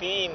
3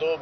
2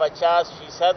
50%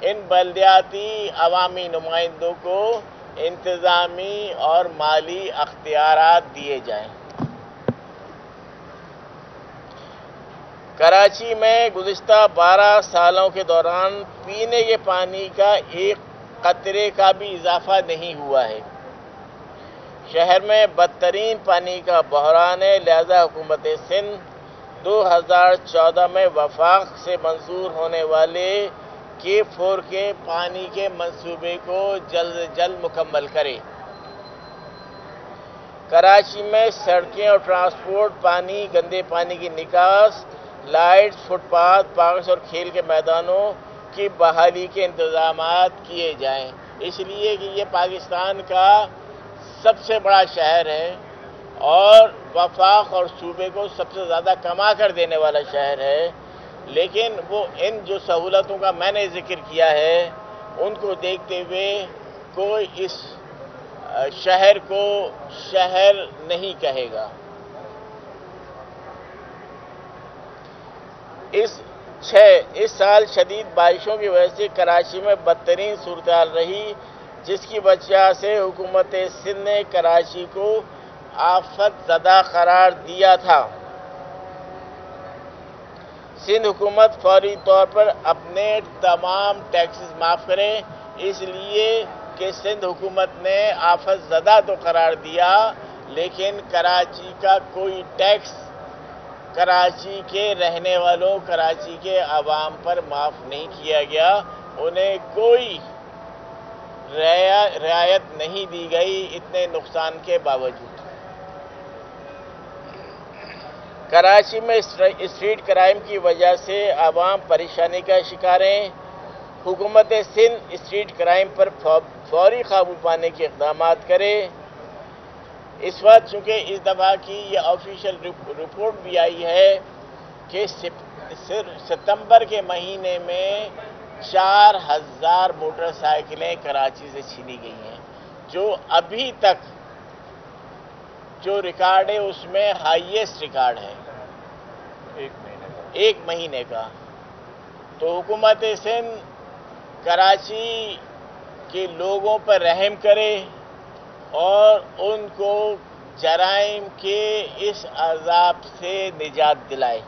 ان بلدیاتی عوامی نمائندوں کو انتظامی اور مالی اختیارات دیے جائیں۔ کراچی میں گزشتہ 12 سالوں کے دوران پینے کے پانی کا ایک قطرے کا بھی اضافہ نہیں ہوا ہے۔ شہر میں بدترین پانی کا بحران ہے، لہذا حکومت سندھ 2014 میں وفاق سے منظور ہونے والے K4 کے پانی کے منصوبے کو جلد از جلد مکمل کرے۔ کراچی میں سڑکیں اور ٹرانسپورٹ، پانی، گندے پانی کی نکاس، لائٹس، فٹ پاتھ، پارکس اور کھیل کے میدانوں کی بحالی کے انتظامات کیے جائیں، اس لیے کہ یہ پاکستان کا سب سے بڑا شہر ہے اور وفاق اور صوبے کو سب سے زیادہ کما کر دینے والا شہر ہے، لیکن وہ ان جو سہولتوں کا میں نے ذکر کیا ہے ان کو دیکھتے ہوئے کوئی اس شہر کو شہر نہیں کہے گا۔ اس سال شدید بارشوں کی وجہ سے کراچی میں بدترین صورتحال رہی، جس کی وجہ سے حکومت سندھ نے کراچی کو آفت زدہ قرار دیا تھا۔ سندھ حکومت فوری طور پر اپنے تمام ٹیکسز معاف کرے، اس لیے کہ سندھ حکومت نے آفت زدہ تو قرار دیا لیکن کراچی کا کوئی ٹیکس کراچی کے رہنے والوں، کراچی کے عوام پر معاف نہیں کیا گیا، انہیں کوئی رعایت نہیں دی گئی اتنے نقصان کے باوجود۔ کراچی میں اسٹریٹ کرائم کی وجہ سے عوام پریشانی کا شکار ہیں۔ حکومت سندھ اسٹریٹ کرائم پر فوری قابو پانے کے اقدامات کرے۔ اس وقت چونکہ اس دفعہ کی یہ آفیشیل رپورٹ بھی آئی ہے کہ ستمبر کے مہینے میں 4000 موٹر سائیکلیں کراچی سے چھینی گئی ہیں، جو ابھی تک جو ریکارڈ ہے اس میں ہائیسٹ ریکارڈ ہے ایک مہینے کا۔ تو حکومت سندھ کراچی کے لوگوں پر رحم کرے اور ان کو جرائم کے اس عذاب سے نجات دلائے۔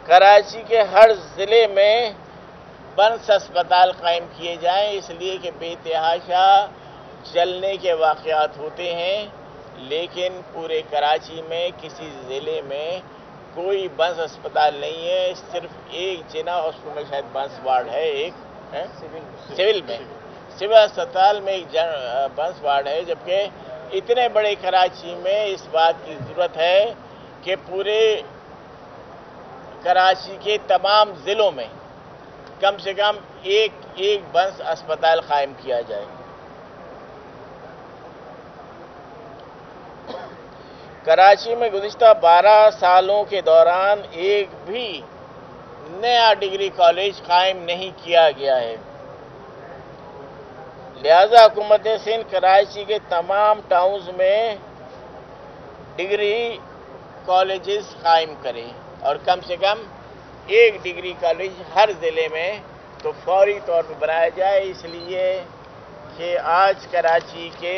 کراچی کے ہر ضلع میں بنس اسپتال قائم کیے جائیں، اس لیے کہ بے تحاشا جلنے کے واقعات ہوتے ہیں، لیکن پورے کراچی میں کسی ضلع میں کوئی بنس اسپتال نہیں ہے، صرف ایک جنا ہاسپٹل میں شاید بنس وارڈ ہے، ایک سول اسپتال میں ایک بنس وارڈ ہے، جبکہ اتنے بڑے کراچی میں اس بات کی ضرورت ہے کہ پورے کراچی کے تمام ضلعوں میں کم سے کم ایک بنس اسپتال قائم کیا جائے۔ کراچی میں گزشتہ 12 سالوں کے دوران ایک بھی نیا ڈگری کالج قائم نہیں کیا گیا ہے، لہذا حکومت سندھ کراچی کے تمام ٹاؤنز میں ڈگری کالجز قائم کرے اور کم سے کم ایک ڈگری کالج ہر ضلع میں تو فوری طور پر بنایا جائے، اس لیے کہ آج کراچی کے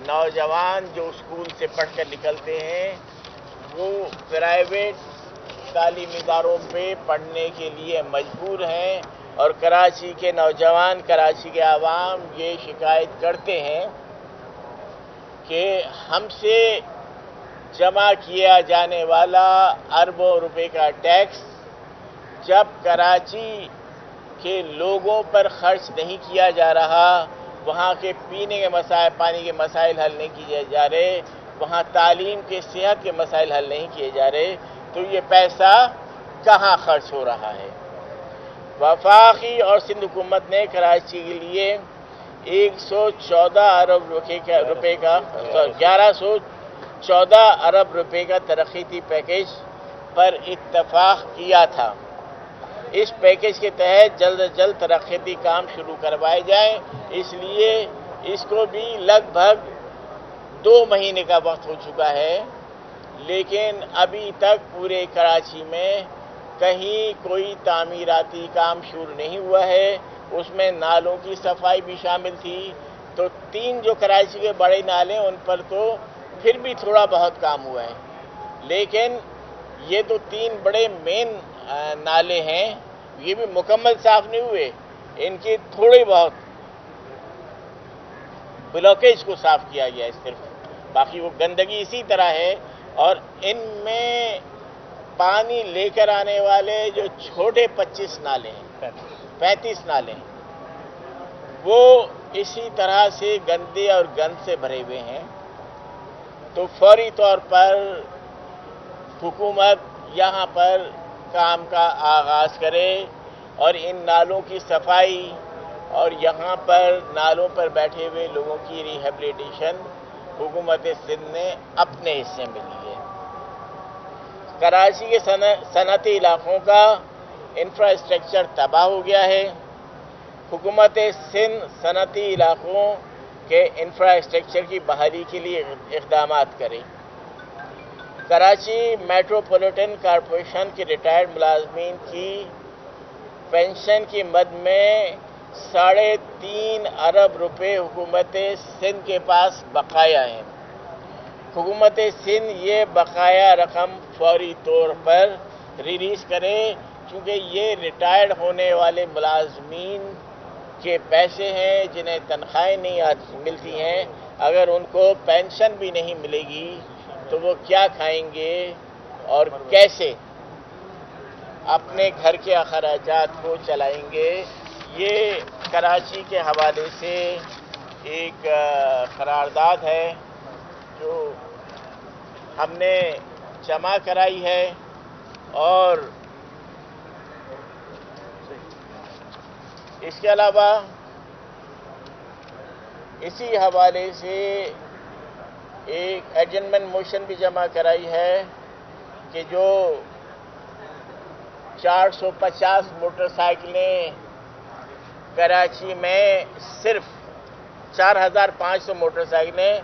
نوجوان جو اسکول سے پڑھ کر نکلتے ہیں وہ پرائیویٹ تعلیمی اداروں پہ پڑھنے کے لیے مجبور ہیں، اور کراچی کے نوجوان، کراچی کے عوام یہ شکایت کرتے ہیں کہ ہم سے جمع کیا جانے والا اربوں روپے کا ٹیکس جب کراچی کے لوگوں پر خرچ نہیں کیا جا رہا، وہاں کے پینے کے مسائل، پانی کے مسائل حل نہیں کیے جا رہے، وہاں تعلیم کے، صحت کے مسائل حل نہیں کیے جا رہے، تو یہ پیسہ کہاں خرچ ہو رہا ہے؟ وفاقی اور سندھ حکومت نے کراچی کے لیے 1114 ارب روپے کا ترقیتی پیکیج پر اتفاق کیا تھا۔ اس پیکیج کے تحت جلد از جلد ترقیتی کام شروع کروائے جائیں، اس لیے اس کو بھی لگ بھگ 2 مہینے کا وقت ہو چکا ہے لیکن ابھی تک پورے کراچی میں کہیں کوئی تعمیراتی کام شروع نہیں ہوا ہے. اس میں نالوں کی صفائی بھی شامل تھی. تو 3 جو کراچی کے بڑے نالے ان پر تو پھر بھی تھوڑا بہت کام ہوا ہے، لیکن یہ تو 3 بڑے مین نالے ہیں، یہ بھی مکمل صاف نہیں ہوئے. ان کی تھوڑی بہت بلاکیج کو صاف کیا گیا ہے صرف، باقی وہ گندگی اسی طرح ہے. اور ان میں پانی لے کر آنے والے جو چھوٹے 25 نالے ہیں، 35 نالے ہیں، وہ اسی طرح سے گندے اور گند سے بھرے ہوئے ہیں. تو فوری طور پر حکومت یہاں پر کام کا آغاز کرے اور ان نالوں کی صفائی اور یہاں پر نالوں پر بیٹھے ہوئے لوگوں کی ریہیبلیٹیشن حکومت سندھ نے اپنے حصے میں لی ہے. کراچی کے صنعتی علاقوں کا انفراسٹرکچر تباہ ہو گیا ہے. حکومت سندھ صنعتی علاقوں کے انفراسٹرکچر کی بحالی کے لیے اقدامات کرے. کراچی میٹروپولیٹن کارپوریشن کے ریٹائرڈ ملازمین کی پینشن کی مد میں 3.5 ارب روپے حکومت سندھ کے پاس بقایا ہیں. حکومت سندھ یہ بقایا رقم فوری طور پر ریلیز کرے، کیونکہ یہ ریٹائرڈ ہونے والے ملازمین کے پیسے ہیں جنہیں تنخواہیں نہیں ملتی ہیں. اگر ان کو پینشن بھی نہیں ملے گی تو وہ کیا کھائیں گے اور کیسے اپنے گھر کے اخراجات کو چلائیں گے. یہ کراچی کے حوالے سے ایک قرارداد ہے جو ہم نے جمع کرائی ہے، اور اس کے علاوہ اسی حوالے سے ایک ایڈجنمنٹ موشن بھی جمع کرائی ہے کہ جو 450 موٹر سائیکلیں کراچی میں، صرف 4500 موٹر سائیکلیں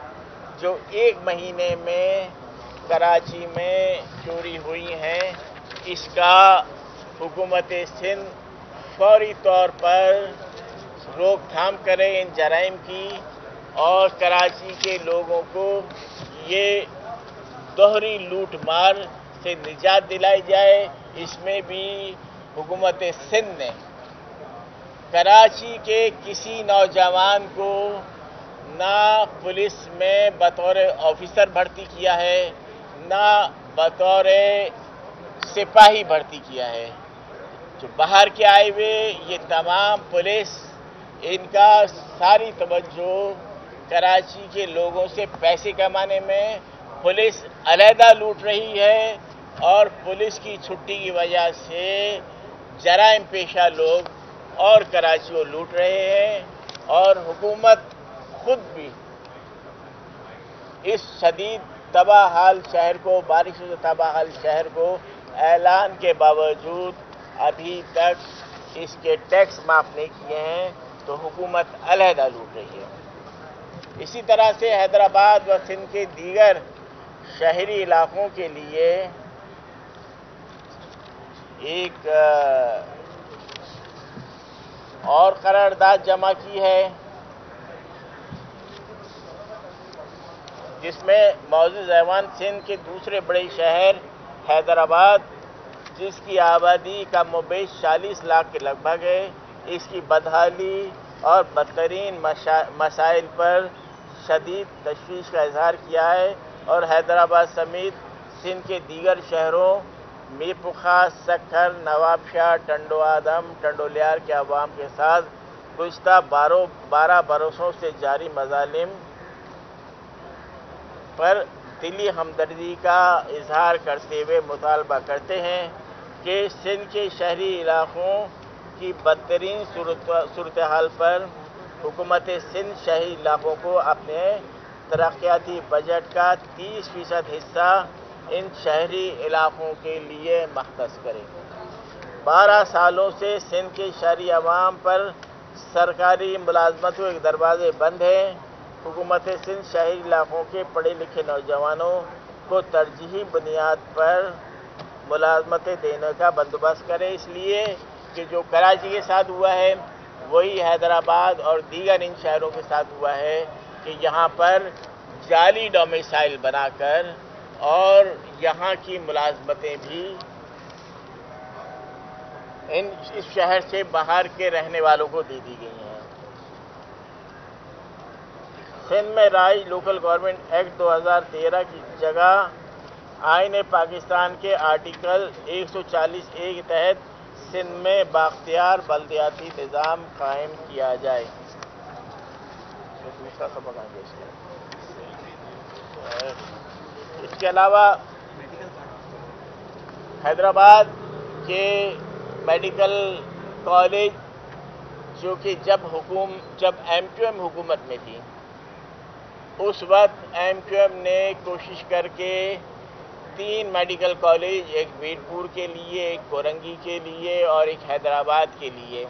جو 1 مہینے میں کراچی میں چوری ہوئی ہیں، اس کا حکومت سندھ فوری طور پر روک تھام کرے ان جرائم کی، اور کراچی کے لوگوں کو یہ دوہری لوٹ مار سے نجات دلائی جائے. اس میں بھی حکومت سندھ نے کراچی کے کسی نوجوان کو نہ پولیس میں بطور آفیسر بھرتی کیا ہے، نہ بطور سپاہی بھرتی کیا ہے. جو باہر کے آئے ہوئے یہ تمام پولیس، ان کا ساری توجہ کراچی کے لوگوں سے پیسے کمانے میں، پولیس علیحدہ لوٹ رہی ہے، اور پولیس کی چھٹی کی وجہ سے جرائم پیشہ لوگ اور کراچی کو لوٹ رہے ہیں. اور حکومت خود بھی اس شدید تباہ حال شہر کو، بارشوں سے تباہ حال شہر کو اعلان کے باوجود ابھی تک اس کے ٹیکس معاف نہیں کیے ہیں، تو حکومت علیحدہ لوٹ رہی ہے. اسی طرح سے حیدرآباد و سندھ کے دیگر شہری علاقوں کے لیے ایک اور قرارداد جمع کی ہے، جس میں معزز ایوان سندھ کے دوسرے بڑے شہر حیدرآباد، جس کی آبادی کم و بیش 40 لاکھ کے لگ بھگ ہے، اس کی بدحالی اور بدترین مسائل پر شدید تشویش کا اظہار کیا ہے، اور حیدرآباد سمیت سندھ کے دیگر شہروں میر پورخاص، سکھر، نواب شاہ، ٹنڈو آدم، ٹنڈو لیار کے عوام کے ساتھ گزشتہ 12 برسوں سے جاری مظالم پر دلی ہمدردی کا اظہار کرتے ہوئے مطالبہ کرتے ہیں کہ سندھ کے شہری علاقوں کی بدترین صورتحال پر حکومت سندھ شہری علاقوں کو اپنے ترقیاتی بجٹ کا 30% حصہ ان شہری علاقوں کے لیے مختص کرے. 12 سالوں سے سندھ کے شہری عوام پر سرکاری ملازمتوں کے دروازے بند ہیں. حکومت سندھ شہری علاقوں کے پڑھے لکھے نوجوانوں کو ترجیحی بنیاد پر ملازمتیں دینے کا بندوبست کرے، اس لیے کہ جو کراچی کے ساتھ ہوا ہے وہی حیدرآباد اور دیگر ان شہروں کے ساتھ ہوا ہے کہ یہاں پر جعلی ڈومیسائل بنا کر اور یہاں کی ملازمتیں بھی اس شہر سے باہر کے رہنے والوں کو دے دی گئی ہیں۔ سندھ میں رائج لوکل گورنمنٹ ایکٹ 2013 کی جگہ آئین پاکستان کے آرٹیکل 140A کے تحت سندھ میں بااختیار بلدیاتی نظام قائم کیا جائے۔ دوسرا سبق آگے اس کے علاوہ حیدرآباد کے میڈیکل کالج جو کہ جب ایم کیو ایم حکومت میں تھی اس وقت ایم کیو ایم نے کوشش کر کے 3 میڈیکل کالج، ایک بیت پور کے لیے، ایک کورنگی کے لیے اور ایک حیدرآباد کے لیے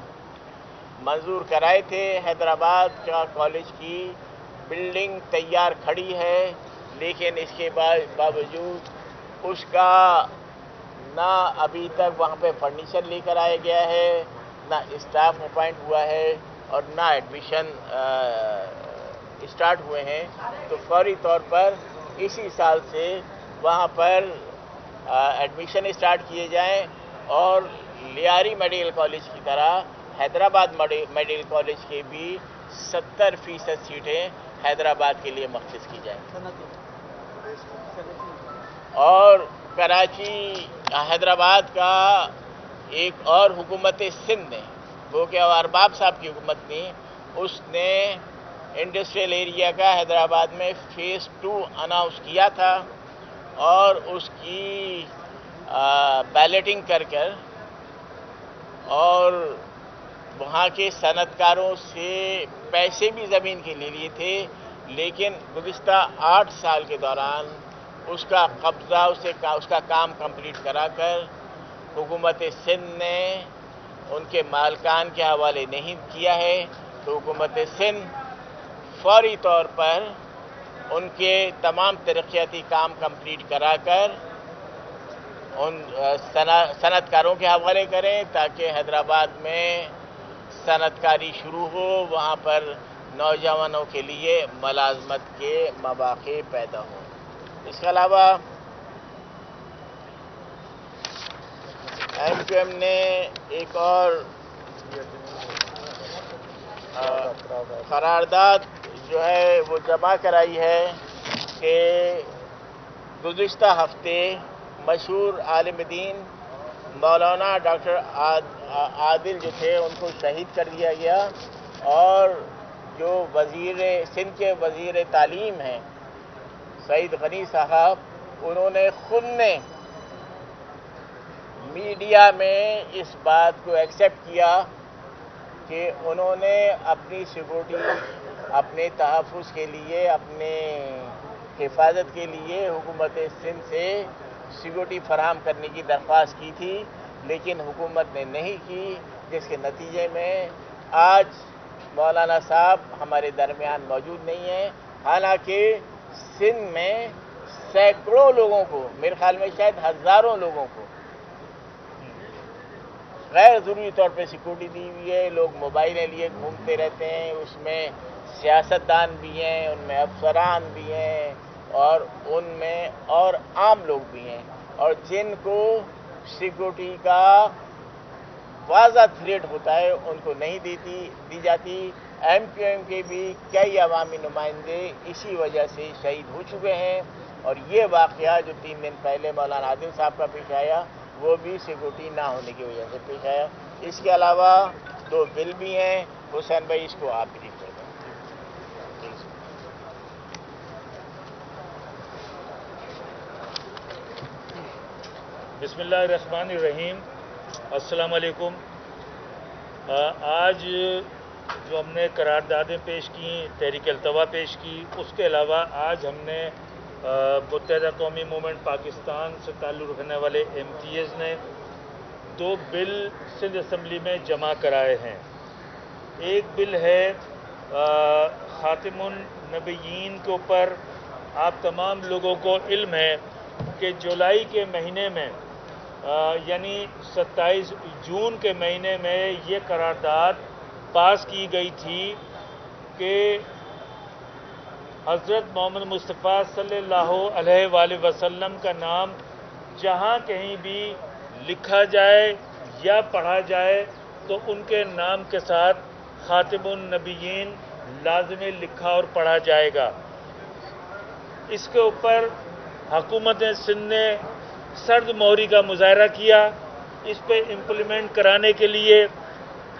منظور کرائے تھے۔ حیدرآباد کا کالج کی بلڈنگ تیار کھڑی ہے، لیکن اس کے باوجود اس کا نہ ابھی تک وہاں پہ فرنیچر لے کر آیا گیا ہے، نہ اسٹاف اپائنٹ ہوا ہے اور نہ ایڈمیشن اسٹارٹ ہوئے ہیں۔ تو فوری طور پر اسی سال سے وہاں پر ایڈمیشن اسٹارٹ کیے جائیں اور لیاری میڈیکل کالج کی طرح حیدرآباد میڈیکل کالج کے بھی 70% سیٹیں حیدرآباد کے لیے مختص کی جائیں۔ اور کراچی حیدرآباد کا ایک اور حکومت سندھ نے، وہ کہ ارباب صاحب کی حکومت تھی، اس نے انڈسٹریل ایریا کا حیدرآباد میں فیز 2 اناؤنس کیا تھا اور اس کی بیلٹنگ کر اور وہاں کے صنعت کاروں سے پیسے بھی زمین کے لیے تھے، لیکن گزشتہ 8 سال کے دوران اس کا قبضہ اس کا کام کمپلیٹ کرا کر حکومت سندھ نے ان کے مالکان کے حوالے نہیں کیا ہے، تو حکومت سندھ فوری طور پر ان کے تمام ترقیاتی کام کمپلیٹ کرا کر ان صنعت کاروں کے حوالے کریں تاکہ حیدرآباد میں صنعت کاری شروع ہو، وہاں پر نوجوانوں کے لیے ملازمت کے مواقع پیدا ہوں۔ اس کے علاوہ ایم کیو ایم نے ایک اور قرارداد جو ہے وہ جمع کرائی ہے کہ گزشتہ ہفتے مشہور عالم دین مولانا ڈاکٹر عادل جو تھے ان کو شہید کر دیا گیا، اور جو سندھ کے وزیر تعلیم ہیں سعید غنی صاحب، انہوں نے خود نے میڈیا میں اس بات کو ایکسیپٹ کیا کہ انہوں نے اپنی سیکورٹی، اپنے تحفظ کے لیے، اپنے حفاظت کے لیے حکومت سندھ سے سیکورٹی فراہم کرنے کی درخواست کی تھی، لیکن حکومت نے نہیں کی، جس کے نتیجے میں آج مولانا صاحب ہمارے درمیان موجود نہیں ہیں، حالانکہ سندھ میں سینکڑوں لوگوں کو، میرے خیال میں شاید ہزاروں لوگوں کو غیر ضروری طور پہ سیکورٹی دی ہوئی ہے۔ لوگ موبائلیں لیے گھومتے رہتے ہیں، اس میں سیاستدان بھی ہیں، ان میں افسران بھی ہیں اور ان میں اور عام لوگ بھی ہیں، اور جن کو سیکورٹی کا واضح تھریٹ ہوتا ہے ان کو نہیں دی جاتی۔ ایم کیو ایم کے بھی کئی عوامی نمائندے اسی وجہ سے شہید ہو چکے ہیں، اور یہ واقعہ جو 3 دن پہلے مولانا عادل صاحب کا پیش آیا وہ بھی سیکورٹی نہ ہونے کی وجہ سے پیش آیا۔ اس کے علاوہ 2 بل بھی ہیں، حسین بھائی اس کو آپ بریف کر دیں۔ بسم اللہ الرحمن الرحیم، السلام علیکم۔ آج جو ہم نے قراردادیں پیش کی، تحریک التوا پیش کی، اس کے علاوہ آج ہم نے متحدہ قومی موومنٹ پاکستان سے تعلق رکھنے والے ایم پی ایز نے 2 بل سندھ اسمبلی میں جمع کرائے ہیں۔ ایک بل ہے خاتم النبیین کے اوپر آپ تمام لوگوں کو علم ہے کہ جولائی کے مہینے میں یعنی 27 جون کے مہینے میں یہ قرارداد پاس کی گئی تھی کہ حضرت محمد مصطفیٰ صلی اللہ علیہ وآلہ وسلم کا نام جہاں کہیں بھی لکھا جائے یا پڑھا جائے تو ان کے نام کے ساتھ خاتم النبیین لازمی لکھا اور پڑھا جائے گا۔ اس کے اوپر حکومت سندھ نے سرد مہری کا مظاہرہ کیا۔ اس پہ امپلیمنٹ کرانے کے لیے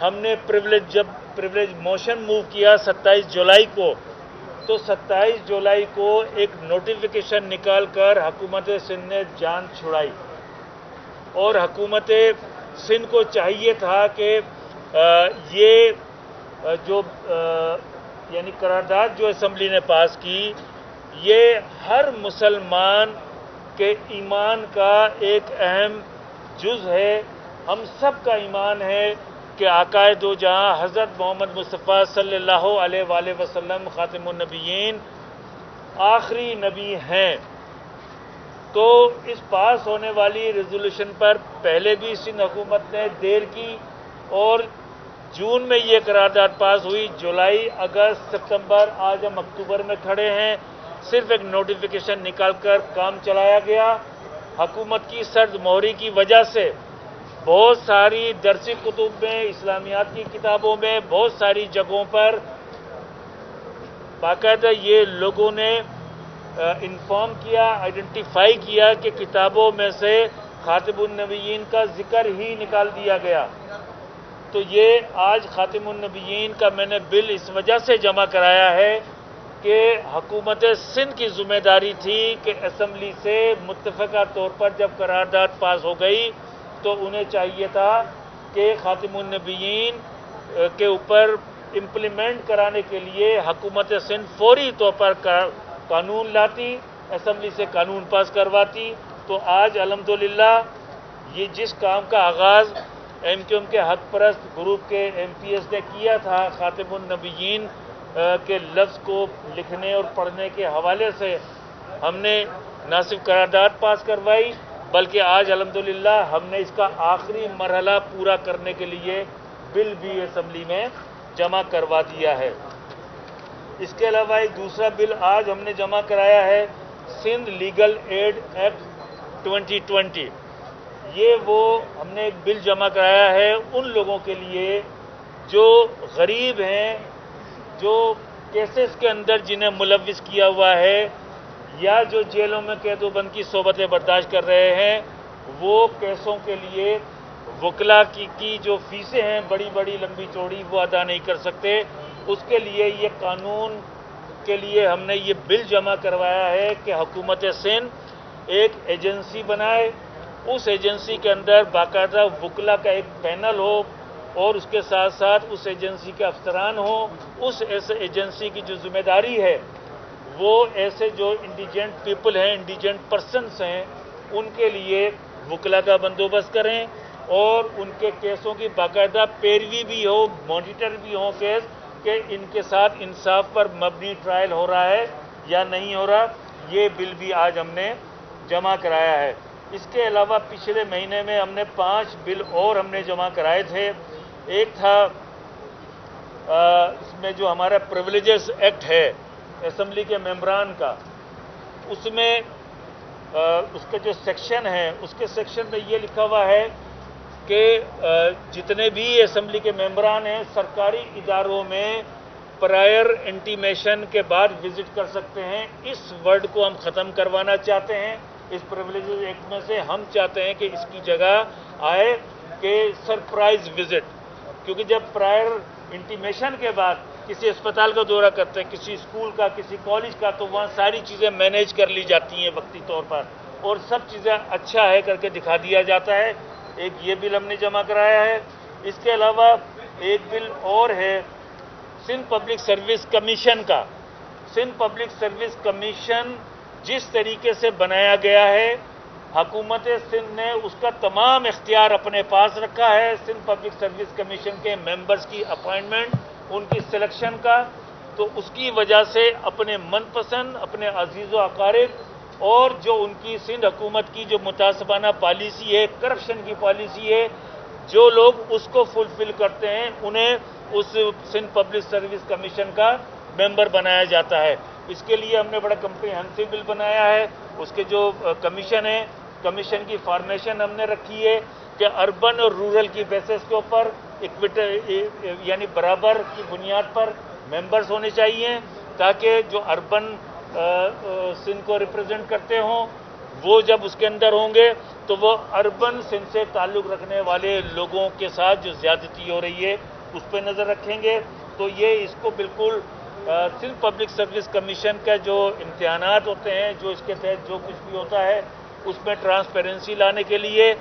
ہم نے پریویلیج موشن موو کیا 27 جولائی کو، تو 27 جولائی کو ایک نوٹیفیکیشن نکال کر حکومت سندھ نے جان چھڑائی، اور حکومت سندھ کو چاہیے تھا کہ یہ جو یعنی قرارداد جو اسمبلی نے پاس کی، یہ ہر مسلمان کے ایمان کا ایک اہم جز ہے۔ ہم سب کا ایمان ہے کہ آقا دو جہاں حضرت محمد مصطفیٰ صلی اللہ علیہ وآلہ وسلم خاتم النبیین آخری نبی ہیں۔ تو اس پاس ہونے والی ریزولوشن پر پہلے بھی سندھ حکومت نے دیر کی، اور جون میں یہ قرارداد پاس ہوئی، جولائی، اگست، ستمبر، آج ہم اکتوبر میں کھڑے ہیں، صرف ایک نوٹیفیکیشن نکال کر کام چلایا گیا۔ حکومت کی سرد مہری کی وجہ سے بہت ساری درسی کتب میں، اسلامیات کی کتابوں میں، بہت ساری جگہوں پر باقاعدہ یہ لوگوں نے انفارم کیا، آئیڈینٹیفائی کیا کہ کتابوں میں سے خاتم النبیین کا ذکر ہی نکال دیا گیا۔ تو یہ آج خاتم النبیین کا میں نے بل اس وجہ سے جمع کرایا ہے کہ حکومت سندھ کی ذمہ داری تھی کہ اسمبلی سے متفقہ طور پر جب قرارداد پاس ہو گئی تو انہیں چاہیے تھا کہ خاتم النبیین کے اوپر امپلیمنٹ کرانے کے لیے حکومت سندھ فوری طور پر قانون لاتی، اسمبلی سے قانون پاس کرواتی۔ تو آج الحمدللہ یہ جس کام کا آغاز ایم کیو ایم کے حق پرست گروپ کے ایم پی ایس نے کیا تھا، خاتم النبیین کے لفظ کو لکھنے اور پڑھنے کے حوالے سے، ہم نے نہ صرف قرارداد پاس کروائی بلکہ آج الحمدللہ ہم نے اس کا آخری مرحلہ پورا کرنے کے لیے بل بھی اسمبلی میں جمع کروا دیا ہے۔ اس کے علاوہ ایک دوسرا بل آج ہم نے جمع کرایا ہے، سندھ لیگل ایڈ ایکٹ 2020۔ یہ وہ ہم نے ایک بل جمع کرایا ہے ان لوگوں کے لیے جو غریب ہیں، جو کیسز کے اندر جنہیں ملوث کیا ہوا ہے، یا جو جیلوں میں قید و بند کی صحبتیں برداشت کر رہے ہیں، وہ کیسوں کے لیے وکلا کی جو فیسیں ہیں بڑی بڑی لمبی چوڑی وہ ادا نہیں کر سکتے، اس کے لیے یہ قانون کے لیے ہم نے یہ بل جمع کروایا ہے کہ حکومت سندھ ایک ایجنسی بنائے، اس ایجنسی کے اندر باقاعدہ وکلا کا ایک پینل ہو، اور اس کے ساتھ ساتھ اس ایجنسی کے افسران ہوں۔ اس ایسے ایجنسی کی جو ذمہ داری ہے وہ ایسے جو انڈیجنٹ پیپل ہیں، انڈیجنٹ پرسنس ہیں، ان کے لیے وکلا کا بندوبست کریں، اور ان کے کیسوں کی باقاعدہ پیروی بھی ہو، مانیٹر بھی ہو کیس کہ ان کے ساتھ انصاف پر مبنی ٹرائل ہو رہا ہے یا نہیں ہو رہا۔ یہ بل بھی آج ہم نے جمع کرایا ہے۔ اس کے علاوہ پچھلے مہینے میں ہم نے 5 بل اور ہم نے جمع کرائے تھے۔ ایک تھا اس میں جو ہمارا پریویلیجز ایکٹ ہے اسمبلی کے ممبران کا، اس میں اس کا جو سیکشن ہے، اس کے سیکشن میں یہ لکھا ہوا ہے کہ جتنے بھی اسمبلی کے ممبران ہیں سرکاری اداروں میں پرائر انٹیمیشن کے بعد وزٹ کر سکتے ہیں۔ اس ورڈ کو ہم ختم کروانا چاہتے ہیں اس پریویلیجز ایکٹ میں سے۔ ہم چاہتے ہیں کہ اس کی جگہ آئے کہ سرپرائز وزٹ، کیونکہ جب پرائر انٹیمیشن کے بعد کسی اسپتال کا دورہ کرتے ہیں، کسی اسکول کا، کسی کالج کا، تو وہاں ساری چیزیں مینیج کر لی جاتی ہیں وقتی طور پر، اور سب چیزیں اچھا ہے کر کے دکھا دیا جاتا ہے۔ ایک یہ بل ہم نے جمع کرایا ہے۔ اس کے علاوہ ایک بل اور ہے سندھ پبلک سروس کمیشن کا۔ سندھ پبلک سروس کمیشن جس طریقے سے بنایا گیا ہے، حکومت سندھ نے اس کا تمام اختیار اپنے پاس رکھا ہے، سندھ پبلک سروس کمیشن کے ممبرز کی اپائنٹمنٹ، ان کی سلیکشن کا۔ تو اس کی وجہ سے اپنے من پسند، اپنے عزیز و اقارب اور جو ان کی سندھ حکومت کی جو متعصبانہ پالیسی ہے، کرپشن کی پالیسی ہے، جو لوگ اس کو فلفل کرتے ہیں انہیں اس سندھ پبلک سروس کمیشن کا ممبر بنایا جاتا ہے۔ اس کے لیے ہم نے بڑا کمپریہنسو بل بنایا ہے۔ اس کے جو کمیشن ہے، کمیشن کی فارمیشن ہم نے رکھی ہے کہ اربن اور رورل کی بیسس کے اوپر یعنی برابر کی بنیاد پر ممبرز ہونے چاہیے، تاکہ جو اربن سندھ کو ریپرزینٹ کرتے ہوں وہ جب اس کے اندر ہوں گے تو وہ اربن سندھ سے تعلق رکھنے والے لوگوں کے ساتھ جو زیادتی ہو رہی ہے اس پہ نظر رکھیں گے۔ تو یہ اس کو بالکل سندھ پبلک سروس کمیشن کا جو امتحانات ہوتے ہیں، جو اس کے تحت جو کچھ بھی ہوتا ہے، اس میں ٹرانسپیرنسی لانے کے لیے،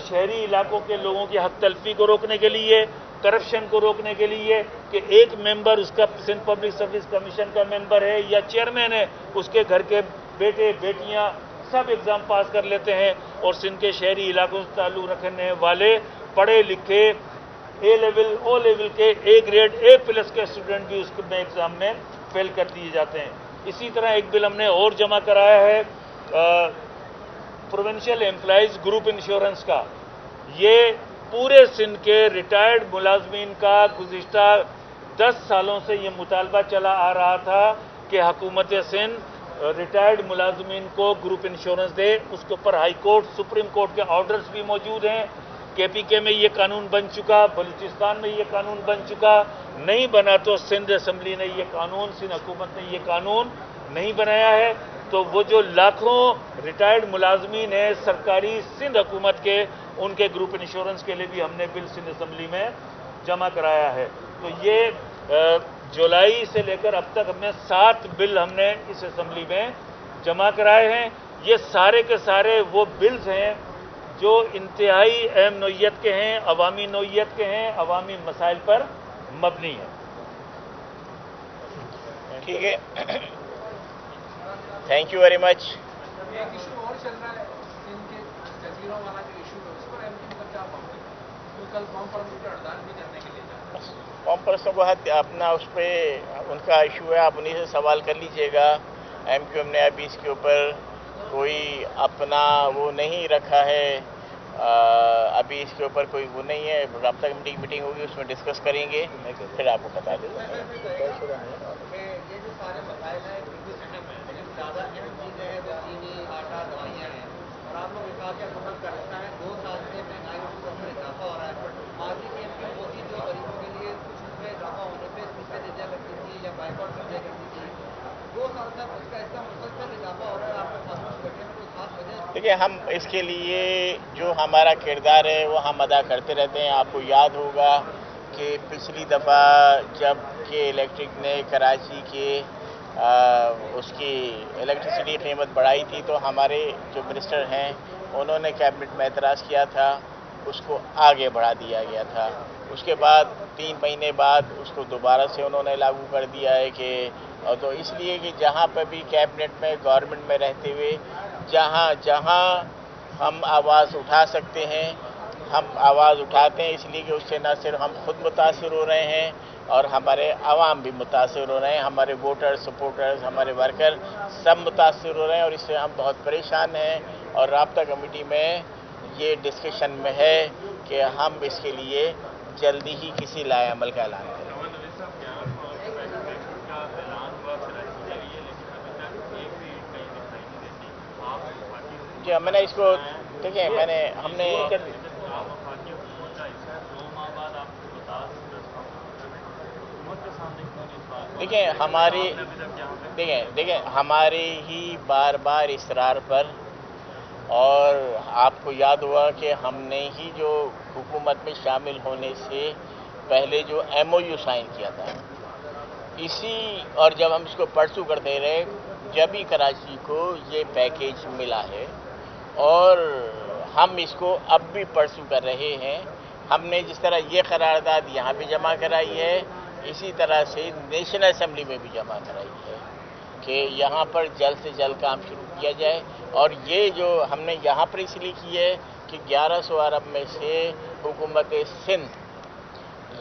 شہری علاقوں کے لوگوں کی حق تلفی کو روکنے کے لیے، کرپشن کو روکنے کے لیے کہ ایک ممبر اس کا سندھ پبلک سروس کمیشن کا ممبر ہے یا چیئرمین ہے، اس کے گھر کے بیٹے بیٹیاں سب ایگزام پاس کر لیتے ہیں، اور سندھ کے شہری علاقوں سے تعلق رکھنے والے پڑھے لکھے اے لیول او لیول کے اے گریڈ اے پلس کے اسٹوڈنٹ بھی اس میں ایگزام میں فیل کر دیے جاتے ہیں۔ اسی طرح ایک بل ہم نے اور جمع کرایا ہے پروونشل امپلائیز گروپ انشورنس کا۔ یہ پورے سندھ کے ریٹائرڈ ملازمین کا گزشتہ 10 سالوں سے یہ مطالبہ چلا آ رہا تھا کہ حکومت سندھ ریٹائرڈ ملازمین کو گروپ انشورنس دے۔ اس کے اوپر ہائی کورٹ، سپریم کورٹ کے آرڈرز بھی موجود ہیں۔ کے پی کے میں یہ قانون بن چکا، بلوچستان میں یہ قانون بن چکا، نہیں بنا تو سندھ اسمبلی نے یہ قانون، سندھ حکومت نے یہ قانون نہیں بنایا ہے۔ تو وہ جو لاکھوں ریٹائرڈ ملازمین ہیں سرکاری سندھ حکومت کے، ان کے گروپ انشورنس کے لیے بھی ہم نے بل سندھ اسمبلی میں جمع کرایا ہے۔ تو یہ جولائی سے لے کر اب تک ہم نے 7 بل ہم نے اس اسمبلی میں جمع کرائے ہیں۔ یہ سارے کے سارے وہ بلز ہیں جو انتہائی اہم نوعیت کے ہیں، عوامی نوعیت کے ہیں، عوامی مسائل پر مبنی ہیں۔ ٹھیک ہے، تھینک یو ویری مچ۔ ایک ایشو اور چل رہا ہے سندھ کے جزیروں والا جو ایشو ہے اس پر ایم پی مطلب کیا پاؤں کل فارم پرسوں کی ہڑتال بھی کرنے کے لیے جا رہے ہیں۔ فارم پرسوں کو اپنا اس پہ ان کا ایشو ہے، آپ انہیں سے سوال کر لیجئے گا۔ ایم کیو ایم نے ابھی اس کے اوپر کوئی اپنا وہ نہیں رکھا ہے، ابھی اس کے اوپر کوئی وہ نہیں ہے۔ رابطہ کمیٹی کی میٹنگ ہوگی، اس میں ڈسکس کریں گے، پھر آپ کو بتا دیں گے۔ یہ جو سارے مسائل ہیں زیادہ اہم چیزیں ہیں، جو چینی، آٹا، دوائیاں ہیں، اور آپ لوگ کہا کہ حکومت کا حصہ ہے، 2 سال سے مہنگائی میں اندر اضافہ ہو رہا ہے۔ ماضی کی ایم پی مودی جو غریبوں کے لیے کچھ اس میں اضافہ ہونے پہ اسپیچیں دے دیا کرتی تھی یا بائیکاٹ کر دیا کرتی تھی، 2 سال سے اس کا اتنا مسلسل اضافہ ہو رہا ہے، آپ کے خاتون سے بیٹھنے میں کوئی خاص وجہ؟ دیکھیے، ہم اس کے لیے جو ہمارا کردار ہے وہ ہم ادا کرتے رہتے ہیں۔ آپ کو یاد ہوگا کہ پچھلی دفعہ جب کہ الیکٹرک نے کراچی کے اس کی الیکٹریسٹی قیمت بڑھائی تھی تو ہمارے جو منسٹر ہیں انہوں نے کیبنٹ میں اعتراض کیا تھا، اس کو آگے بڑھا دیا گیا تھا۔ اس کے بعد 3 مہینے بعد اس کو دوبارہ سے انہوں نے لاگو کر دیا ہے کہ تو اس لیے کہ جہاں پہ بھی کیبنٹ میں گورنمنٹ میں رہتے ہوئے جہاں جہاں ہم آواز اٹھا سکتے ہیں ہم آواز اٹھاتے ہیں، اس لیے کہ اس سے نہ صرف ہم خود متاثر ہو رہے ہیں اور ہمارے عوام بھی متاثر ہو رہے ہیں، ہمارے ووٹر سپورٹرز، ہمارے ورکر سب متاثر ہو رہے ہیں، اور اس سے ہم بہت پریشان ہیں۔ اور رابطہ کمیٹی میں یہ ڈسکشن میں ہے کہ ہم اس کے لیے جلدی ہی کسی لائحہ عمل کا اعلان کریں۔ جی میں نے اس کو دیکھیں، ہم نے دیکھیں ہماری ہی بار بار اصرار پر، اور آپ کو یاد ہوا کہ ہم نے ہی جو حکومت میں شامل ہونے سے پہلے جو ایم او یو سائن کیا تھا، اور جب ہم اس کو پرسو کرتے رہے، جب ہی کراچی کو یہ پیکیج ملا ہے، اور ہم اس کو اب بھی پرسو کر رہے ہیں۔ ہم نے جس طرح یہ قرارداد یہاں بھی جمع کرائی ہے، اسی طرح سے نیشنل اسمبلی میں بھی جمع کرائی ہے کہ یہاں پر جلد سے جلد کام شروع کیا جائے۔ اور یہ جو ہم نے یہاں پر اس لیے کی ہے کہ 1100 ارب میں سے حکومت سندھ